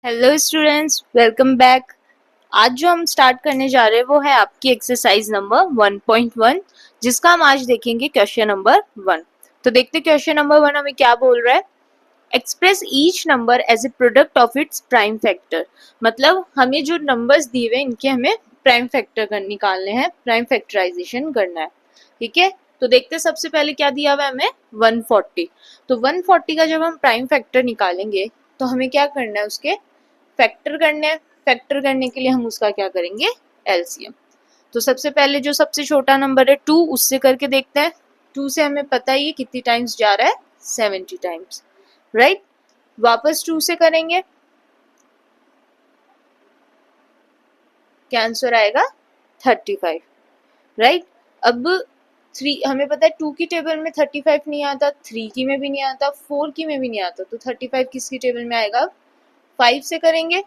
Hello students, welcome back. आज जो हम स्टार्ट करने जा रहे हैं वो है आपकी एक्सरसाइज नंबर 1.1, जिसका हम आज देखेंगे क्वेश्चन नंबर 1। तो देखते क्वेश्चन नंबर 1 हमें क्या बोल रहा है। Express each number as a product of its prime factor. मतलब हमें जो नंबर्स दिए हुए इनके हमें प्राइम फैक्टर निकालने हैं, प्राइम फैक्टराइजेशन करना है। ठीक है, तो देखते सबसे पहले क्या दिया हुआ है हमें 140। तो 140 का जब हम प्राइम फैक्टर निकालेंगे तो हमें क्या करना है, उसके फैक्टर करने हैं। फैक्टर करने के लिए हम उसका क्या करेंगे, एलसीएम। तो सबसे पहले जो सबसे छोटा नंबर है 2, उससे करके देखते हैं। 2 से हमें पता ही है कितनी टाइम्स जा रहा है, 70 टाइम्स, राइट। वापस 2 से करेंगे, क्या आंसर आएगा 35, राइट। अब 3 हमें पता है 2 की टेबल में 35 नहीं आता, 3 की में भी नहीं आता, 4 की में भी नहीं आता, तो 35 किसकी टेबल में आएगा, 5 से करेंगे।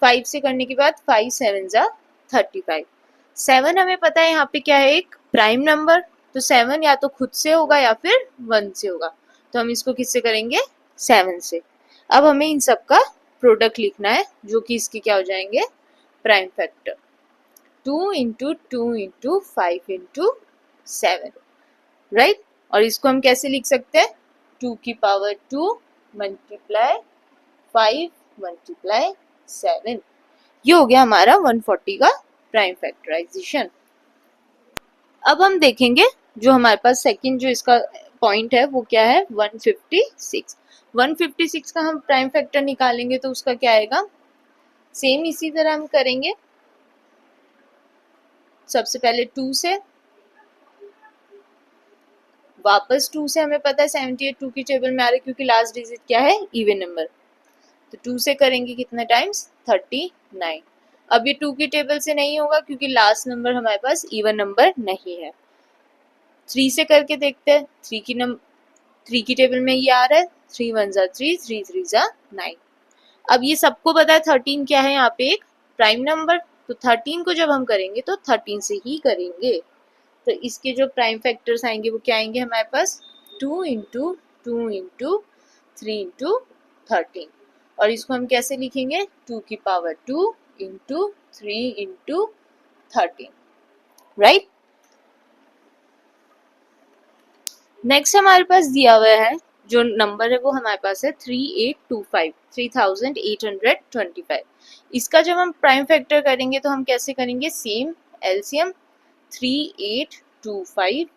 5 से करने के बाद 5 7 जा 35। 7 हमें पता है यहाँ पे क्या है, एक प्राइम नंबर। तो 7 या तो खुद से होगा या फिर 1 से होगा, तो हम इसको किससे करेंगे, 7 से। अब हमें इन सब का प्रोडक्ट लिखना है, जो कि इसके क्या हो जाएंगे, prime factor. 2 into 2 into 5 into 7, right. और इसको हम कैसे लिख सकते हैं, 2 की पावर 2 मल्टीप्लाई 5 मल्टीप्लाई 7। ये हो गया हमारा 140 का प्राइम फैक्टराइजेशन। अब हम देखेंगे जो हमारे पास सेकंड जो इसका पॉइंट है वो क्या है, 156। 156 का हम प्राइम फैक्टर निकालेंगे तो उसका क्या आएगा, सेम इसी तरह हम करेंगे। सबसे पहले 2 से, वापस 2 से हमें पता है 78 2 की टेबल में आ रहा है क्योंकि लास्ट डिजिट क्या है, इवन नंबर। तो 2 से करेंगे कितने टाइम्स, 39। अब ये 2 की टेबल से नहीं होगा क्योंकि लास्ट नंबर हमारे पास इवन नंबर नहीं है। 3 से करके देखते हैं, 3 की टेबल में ये आ रहा है, 3 1 जा 3, 3 3 जा 9। अब ये सबको पता है 13 क्या है, यहाँ पे एक प्राइम नंबर। तो 13 को जब हम करेंगे तो 13 से ही करेंगे। तो इसके जो प्राइम फैक्टर्स आएंगे वो क्या आएंगे हमारे पास, 2 इंटू 2 इंटू 3 इंटू 13। और इसको हम कैसे लिखेंगे, 2 की power 2 into 3 into 13, right. Next हमारे पास दिया हुआ है, जो नंबर है वो हमारे पास है 3825, 3825। इसका जब हम प्राइम फैक्टर करेंगे तो हम कैसे करेंगे, सेम एलसीएम 3825।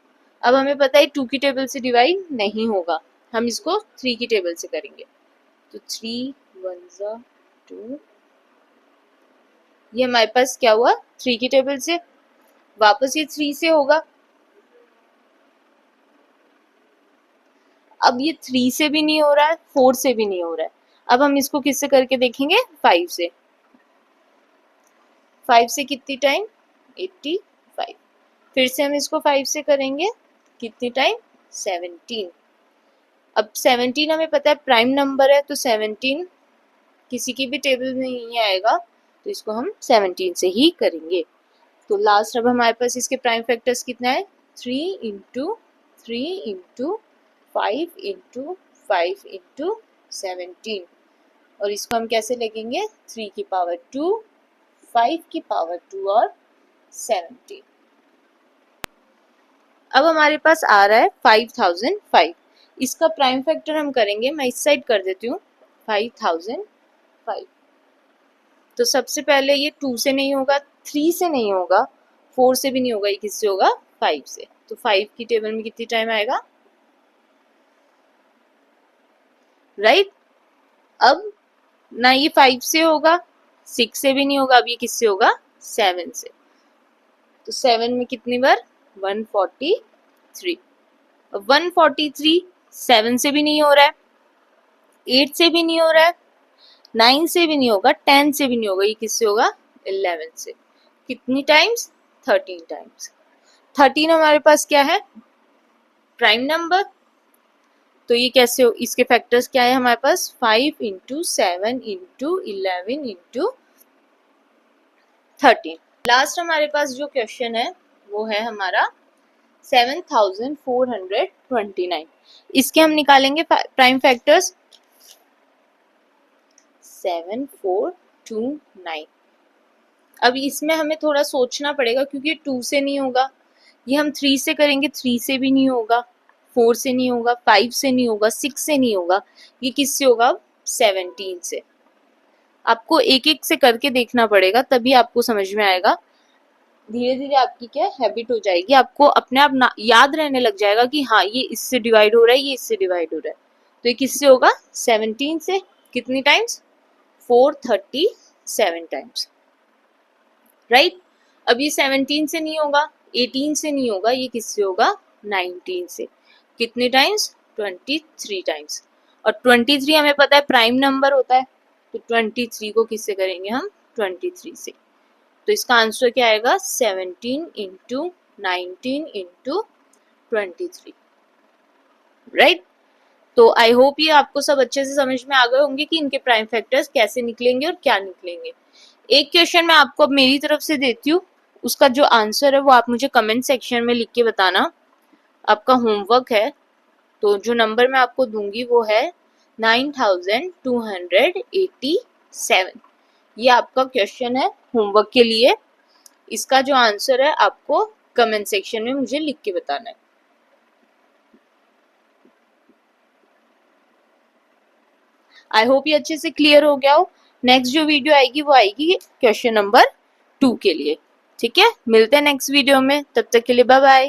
अब हमें पता है 2 की टेबल से डिवाइड नहीं होगा, हम इसको 3 की टेबल से करेंगे। तो 3 1 जा 2, ये हमारे पास क्या हुआ, 3 की टेबल से। वापस ये 3 से होगा। अब ये 3 से भी नहीं हो रहा है, 4 से भी नहीं हो रहा है। अब हम इसको किससे करके देखेंगे, 5 से। 5 से कितनी टाइम, 85। फिर से हम इसको 5 से करेंगे, कितनी टाइम, 17। अब 17 हमें पता है प्राइम नंबर है, तो 17 किसी की भी टेबल में नहीं आएगा, तो इसको हम 17 से ही करेंगे। तो लास्ट अब हमारे पास इसके प्राइम फैक्टर्स कितना है, 3 इंटू 3 इंटू 5 इंटू 5 इंटू 17। और इसको हम कैसे लिखेंगे, 3 की पावर 2, 5 की पावर 2 और 17। अब हमारे पास आ रहा है 5005। इसका प्राइम फैक्टर हम करेंगे, मैं इस साइड कर देती हूँ, 5005। तो सबसे पहले ये 2 से नहीं होगा, 3 से नहीं होगा, 4 से भी नहीं होगा, ये किससे होगा, 5 से। तो 5 की टेबल में कितनी टाइम आएगा, राइट। अब ना ये 5 से होगा, 6 से भी नहीं होगा, अब ये किससे होगा, 7 से। तो 7 में कितनी बार, 143। अब 143 7 से भी नहीं हो रहा है, 8 से भी नहीं हो रहा है, 9 से भी नहीं होगा, 10 से भी नहीं होगा, ये किससे होगा, 11 से। कितनी टाइम्स, 13 टाइम्स। 13 हमारे पास क्या है, प्राइम नंबर। तो ये कैसे हो, इसके फैक्टर्स क्या है हमारे पास, 5 इंटू 7 इंटू 11 इंटू 13। लास्ट हमारे पास जो क्वेश्चन है वो है हमारा 7429। इसके हम निकालेंगे प्राइम फैक्टर्स। 7429। अब इसमें हमें थोड़ा सोचना पड़ेगा क्योंकि 2 से नहीं होगा, ये हम 3 से करेंगे, 3 से भी नहीं होगा, 4 से नहीं होगा, 5 से नहीं होगा, 6 से नहीं होगा, ये किससे होगा? 17 से। आपको एक एक से करके देखना पड़ेगा, तभी आपको समझ में आएगा। धीरे धीरे आपकी क्या हैबिट हो जाएगी, आपको अपने आप याद रहने लग जाएगा कि हाँ ये इससे डिवाइड हो रहा है, ये इससे डिवाइड हो रहा है। तो ये किससे होगा? 17 से। कितनी टाइम्स? 437 times, right. अब ये 17 से नहीं होगा, 18 से नहीं होगा, ये किससे होगा? 19 से। कितने टाइम्स? 23 टाइम्स। और 23 हमें पता है प्राइम नंबर होता है, तो 23 को किससे करेंगे हम? 23 से। तो इसका आंसर क्या आएगा? 17 इंटू 19 इंटू 23, राइट। तो आई होप ये आपको सब अच्छे से समझ में आ गए होंगे कि इनके प्राइम फैक्टर्स कैसे निकलेंगे और क्या निकलेंगे। एक क्वेश्चन मैं आपको अब मेरी तरफ से देती हूँ, उसका जो आंसर है वो आप मुझे कमेंट सेक्शन में लिख के बताना। आपका होमवर्क है, तो जो नंबर मैं आपको दूंगी वो है 9287। ये आपका क्वेश्चन है होमवर्क के लिए। इसका जो आंसर है आपको कमेंट सेक्शन में मुझे लिख के बताना है। आई होप ये अच्छे से क्लियर हो गया हो। नेक्स्ट जो वीडियो आएगी वो आएगी क्वेश्चन नंबर 2 के लिए। ठीक है, मिलते हैं नेक्स्ट वीडियो में, तब तक के लिए बाय बाय।